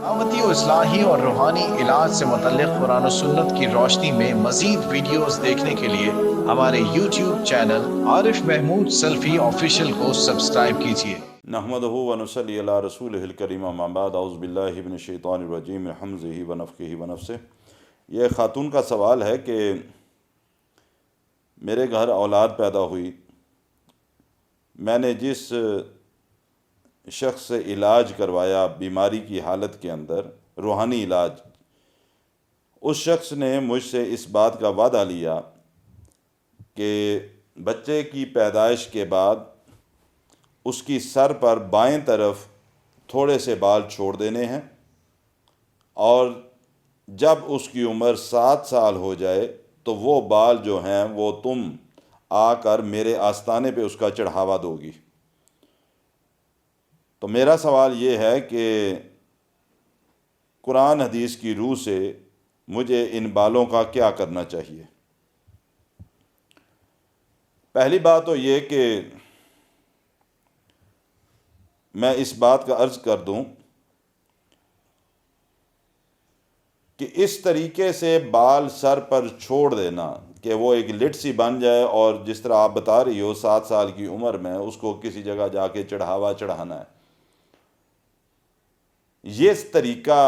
دعوتی و اصلاحی اور روحانی علاج سے متعلق قرآن و سنت کی روشنی میں مزید ویڈیوز دیکھنے کے لیے ہمارے یوٹیوب چینل عارف محمود سلفی آفیشیل کو سبسکرائب کیجیے۔ نحمدہ ونصلی علی رسولہ الکریم، اما بعد، اعوذ باللہ من الشیطان الرجیم، من حمزہ ونفخہ ونفثہ۔ یہ خاتون کا سوال ہے کہ میرے گھر اولاد پیدا ہوئی، میں نے جس شخص سے علاج کروایا بیماری کی حالت کے اندر، روحانی علاج، اس شخص نے مجھ سے اس بات کا وعدہ لیا کہ بچے کی پیدائش کے بعد اس کی سر پر بائیں طرف تھوڑے سے بال چھوڑ دینے ہیں، اور جب اس کی عمر 7 سال ہو جائے تو وہ بال جو ہیں وہ تم آ کر میرے آستانے پہ اس کا چڑھاوا دو گی۔ تو میرا سوال یہ ہے کہ قرآن حدیث کی روح سے مجھے ان بالوں کا کیا کرنا چاہیے؟ پہلی بات تو یہ کہ میں اس بات کا عرض کر دوں کہ اس طریقے سے بال سر پر چھوڑ دینا کہ وہ ایک لٹ سی بن جائے، اور جس طرح آپ بتا رہی ہو 7 سال کی عمر میں اس کو کسی جگہ جا کے چڑھاوا چڑھانا ہے، یہ طریقہ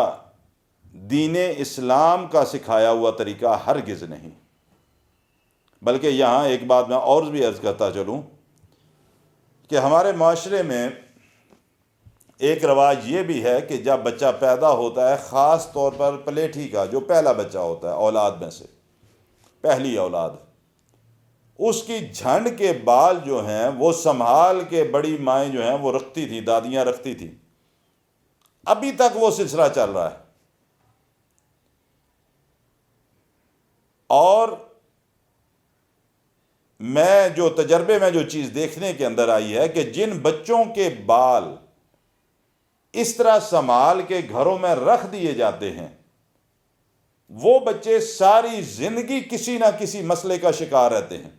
دین اسلام کا سکھایا ہوا طریقہ ہرگز نہیں۔ بلکہ یہاں ایک بات میں اور بھی عرض کرتا چلوں کہ ہمارے معاشرے میں ایک رواج یہ بھی ہے کہ جب بچہ پیدا ہوتا ہے، خاص طور پر پلیٹھی کا جو پہلا بچہ ہوتا ہے اولاد میں سے، پہلی اولاد، اس کی جھنڈ کے بال جو ہیں وہ سنبھال کے بڑی مائیں جو ہیں وہ رکھتی تھیں، دادیاں رکھتی تھیں۔ ابھی تک وہ سلسلہ چل رہا ہے، اور میں جو تجربے میں جو چیز دیکھنے کے اندر آئی ہے کہ جن بچوں کے بال اس طرح سنبھال کے گھروں میں رکھ دیے جاتے ہیں، وہ بچے ساری زندگی کسی نہ کسی مسئلے کا شکار رہتے ہیں۔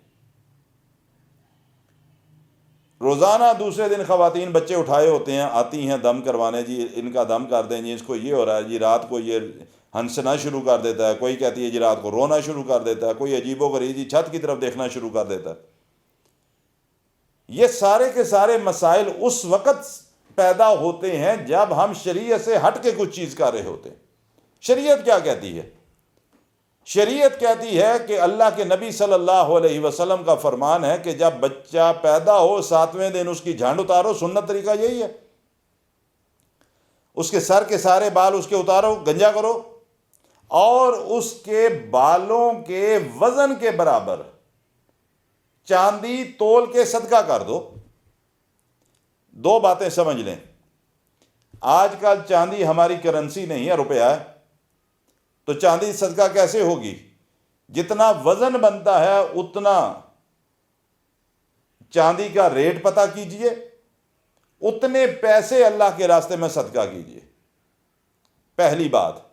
روزانہ دوسرے دن خواتین بچے اٹھائے ہوتے ہیں، آتی ہیں دم کروانے، جی ان کا دم کر دیں، جی اس کو یہ ہو رہا ہے، جی رات کو یہ ہنسنا شروع کر دیتا ہے، کوئی کہتی ہے جی رات کو رونا شروع کر دیتا ہے، کوئی عجیب و غریب جی چھت کی طرف دیکھنا شروع کر دیتا ہے۔ یہ سارے کے سارے مسائل اس وقت پیدا ہوتے ہیں جب ہم شریعت سے ہٹ کے کچھ چیز کر رہے ہوتے ہیں۔ شریعت کیا کہتی ہے؟ شریعت کہتی ہے کہ اللہ کے نبی صلی اللہ علیہ وسلم کا فرمان ہے کہ جب بچہ پیدا ہو 7ویں دن اس کی جھنڈ اتارو۔ سنت طریقہ یہی ہے، اس کے سر کے سارے بال اس کے اتارو، گنجا کرو، اور اس کے بالوں کے وزن کے برابر چاندی تول کے صدقہ کر دو۔ دو باتیں سمجھ لیں، آج کل چاندی ہماری کرنسی نہیں ہے، روپیہ ہے، تو چاندی صدقہ کیسے ہوگی؟ جتنا وزن بنتا ہے اتنا چاندی کا ریٹ پتہ کیجئے، اتنے پیسے اللہ کے راستے میں صدقہ کیجئے۔ پہلی بات،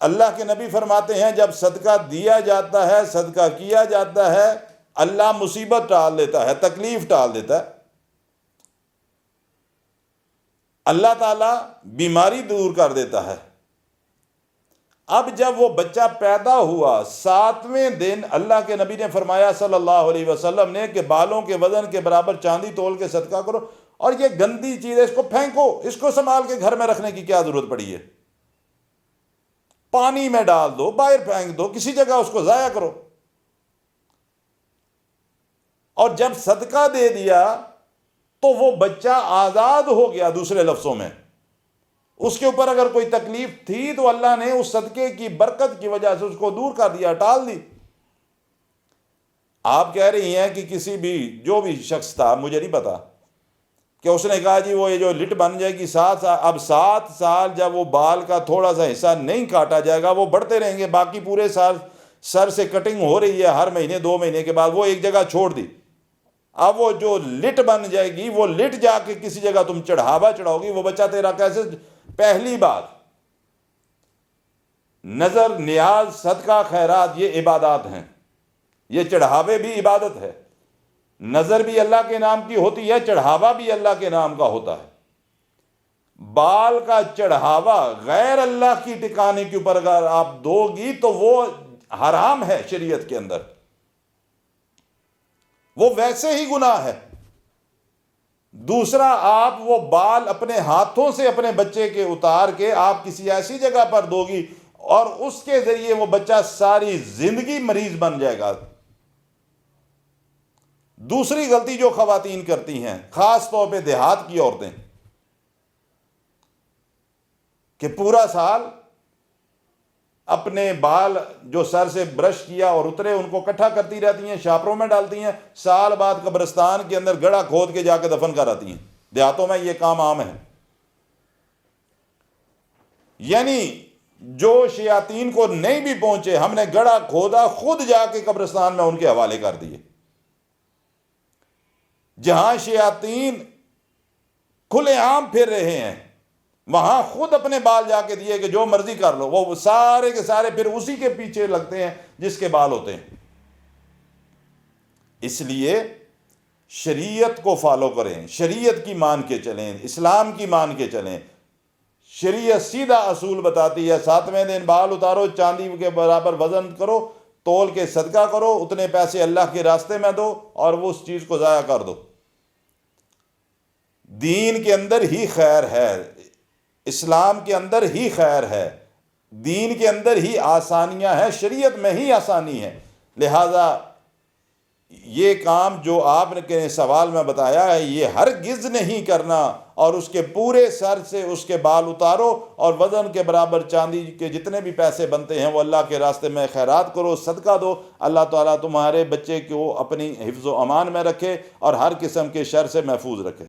اللہ کے نبی فرماتے ہیں جب صدقہ دیا جاتا ہے، صدقہ کیا جاتا ہے، اللہ مصیبت ٹال دیتا ہے، تکلیف ٹال دیتا ہے، اللہ تعالیٰ بیماری دور کر دیتا ہے۔ اب جب وہ بچہ پیدا ہوا 7ویں دن، اللہ کے نبی نے فرمایا صلی اللہ علیہ وسلم نے کہ بالوں کے وزن کے برابر چاندی تول کے صدقہ کرو، اور یہ گندی چیز ہے، اس کو پھینکو، اس کو سنبھال کے گھر میں رکھنے کی کیا ضرورت پڑی ہے؟ پانی میں ڈال دو، باہر پھینک دو، کسی جگہ اس کو ضائع کرو۔ اور جب صدقہ دے دیا تو وہ بچہ آزاد ہو گیا، دوسرے لفظوں میں اس کے اوپر اگر کوئی تکلیف تھی تو اللہ نے اس صدقے کی برکت کی وجہ سے اس کو دور کر دیا، ٹال دی۔ آپ کہہ رہی ہیں کہ کسی بھی جو بھی شخص تھا، مجھے نہیں پتا، کہ اس نے کہا جی وہ یہ جو لٹ بن جائے گی 7 سال، اب 7 سال جب وہ بال کا تھوڑا سا حصہ نہیں کاٹا جائے گا وہ بڑھتے رہیں گے، باقی پورے سال سر سے کٹنگ ہو رہی ہے، ہر مہینے 2 مہینے کے بعد وہ ایک جگہ چھوڑ دی، اب وہ جو لٹ بن جائے گی وہ لٹ جا کے کسی جگہ تم چڑھاوا چڑھاؤ گی، وہ بچہ تیرا کیسے؟ پہلی بات، نظر، نیاز، صدقہ، خیرات یہ عبادات ہیں، یہ چڑھاوے بھی عبادت ہے، نظر بھی اللہ کے نام کی ہوتی ہے، چڑھاوا بھی اللہ کے نام کا ہوتا ہے۔ بال کا چڑھاوا غیر اللہ کی ٹکانے کے اوپر اگر آپ دو گی تو وہ حرام ہے شریعت کے اندر، وہ ویسے ہی گناہ ہے۔ دوسرا، آپ وہ بال اپنے ہاتھوں سے اپنے بچے کے اتار کے آپ کسی ایسی جگہ پر دو گی اور اس کے ذریعے وہ بچہ ساری زندگی مریض بن جائے گا۔ دوسری غلطی جو خواتین کرتی ہیں، خاص طور پہ دیہات کی عورتیں، کہ پورا سال اپنے بال جو سر سے برش کیا اور اترے ان کو اکٹھا کرتی رہتی ہیں، شاپروں میں ڈالتی ہیں، سال بعد قبرستان کے اندر گڑھا کھود کے جا کے دفن کر آتی ہیں۔ دیہاتوں میں یہ کام عام ہے۔ یعنی جو شیاطین کو نہیں بھی پہنچے، ہم نے گڑھا کھودا، خود جا کے قبرستان میں ان کے حوالے کر دیے۔ جہاں شیاطین کھلے عام پھر رہے ہیں، وہاں خود اپنے بال جا کے دیے کہ جو مرضی کر لو، وہ سارے کے سارے پھر اسی کے پیچھے لگتے ہیں جس کے بال ہوتے ہیں۔ اس لیے شریعت کو فالو کریں، شریعت کی مان کے چلیں، اسلام کی مان کے چلیں۔ شریعت سیدھا اصول بتاتی ہے، 7ویں دن بال اتارو، چاندی کے برابر وزن کرو، تول کے صدقہ کرو، اتنے پیسے اللہ کے راستے میں دو اور وہ اس چیز کو ضائع کر دو۔ دین کے اندر ہی خیر ہے، اسلام کے اندر ہی خیر ہے، دین کے اندر ہی آسانیاں ہیں، شریعت میں ہی آسانی ہے۔ لہذا یہ کام جو آپ نے سوال میں بتایا ہے، یہ ہرگز نہیں کرنا، اور اس کے پورے سر سے اس کے بال اتارو اور وزن کے برابر چاندی کے جتنے بھی پیسے بنتے ہیں وہ اللہ کے راستے میں خیرات کرو، صدقہ دو۔ اللہ تعالیٰ تمہارے بچے کو اپنی حفظ و امان میں رکھے اور ہر قسم کے شر سے محفوظ رکھے۔